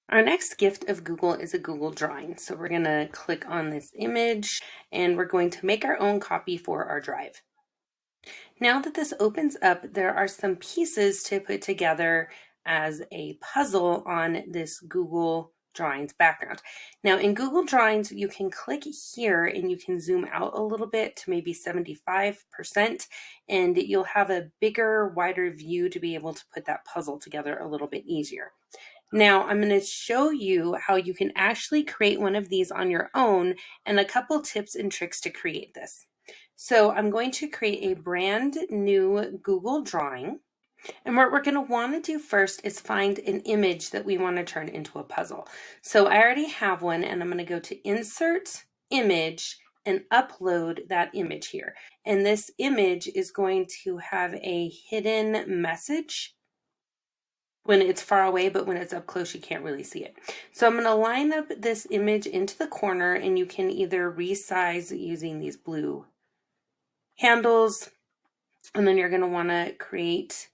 Our next gift of Google is a Google drawing. So we're going to click on this image and we're going to make our own copy for our drive. Now that this opens up, there are some pieces to put together as a puzzle on this Google Drawings background. Now in Google Drawings, you can click here and you can zoom out a little bit to maybe 75%, and you'll have a bigger, wider view to be able to put that puzzle together a little bit easier. Now I'm going to show you how you can actually create one of these on your own and a couple tips and tricks to create this. So I'm going to create a brand new Google drawing. And what we're going to want to do first is find an image that we want to turn into a puzzle. So I already have one, and I'm going to go to Insert, Image, and upload that image here. And this image is going to have a hidden message when it's far away, but when it's up close, you can't really see it. So I'm going to line up this image into the corner, and you can either resize using these blue handles, and then you're going to want to create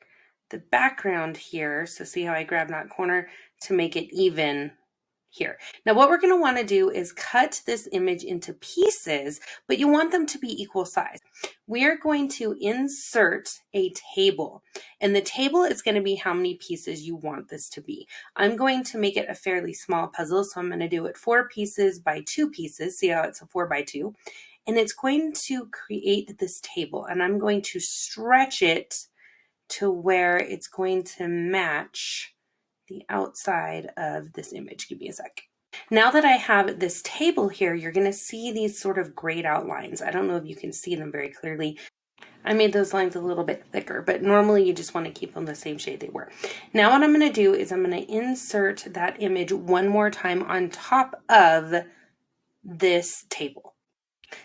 the background here. So see how I grab that corner to make it even here. Now what we're going to want to do is cut this image into pieces, but you want them to be equal size. We are going to insert a table, and the table is going to be how many pieces you want this to be. I'm going to make it a fairly small puzzle, so I'm going to do it 4 pieces by 2 pieces. See how it's a 4 by 2, and it's going to create this table, and I'm going to stretch it to where it's going to match the outside of this image. Give me a sec. Now that I have this table here, you're going to see these sort of grayed out lines. I don't know if you can see them very clearly. I made those lines a little bit thicker, but normally you just want to keep them the same shade they were. Now what I'm going to do is I'm going to insert that image one more time on top of this table.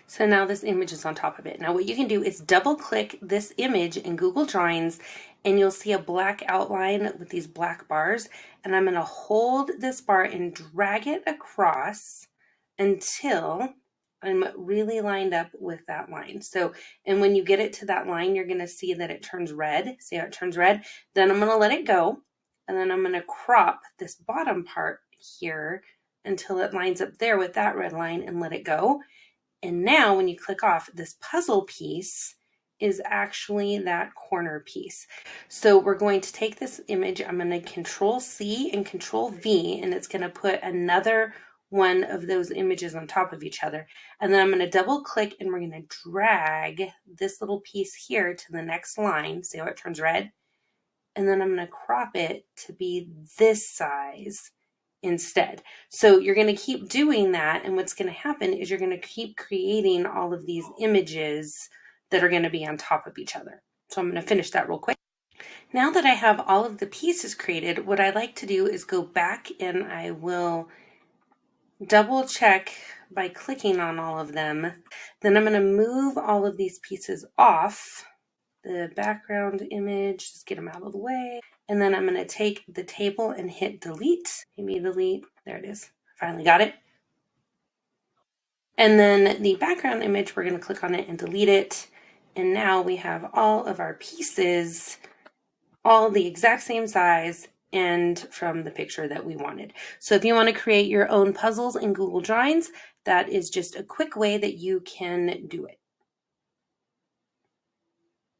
So now this image is on top of it. Now what you can do is double click this image in Google Drawings, and you'll see a black outline with these black bars. And I'm going to hold this bar and drag it across until I'm really lined up with that line. So, and when you get it to that line, you're going to see that it turns red. See how it turns red? Then I'm going to let it go. And then I'm going to crop this bottom part here until it lines up there with that red line and let it go. And now when you click off, this puzzle piece is actually that corner piece. So we're going to take this image, I'm going to Control C and Control V, and it's going to put another one of those images on top of each other. And then I'm going to double click and we're going to drag this little piece here to the next line. See how it turns red? And then I'm going to crop it to be this size instead. So you're going to keep doing that, and what's going to happen is you're going to keep creating all of these images that are going to be on top of each other. So I'm going to finish that real quick. Now that I have all of the pieces created, what I like to do is go back and I will double check by clicking on all of them. Then I'm going to move all of these pieces off the background image, just get them out of the way. And then I'm going to take the table and hit delete. Give me delete. There it is. Finally got it. And then the background image, we're going to click on it and delete it. And now we have all of our pieces, all the exact same size and from the picture that we wanted. So if you want to create your own puzzles in Google Drawings, that is just a quick way that you can do it.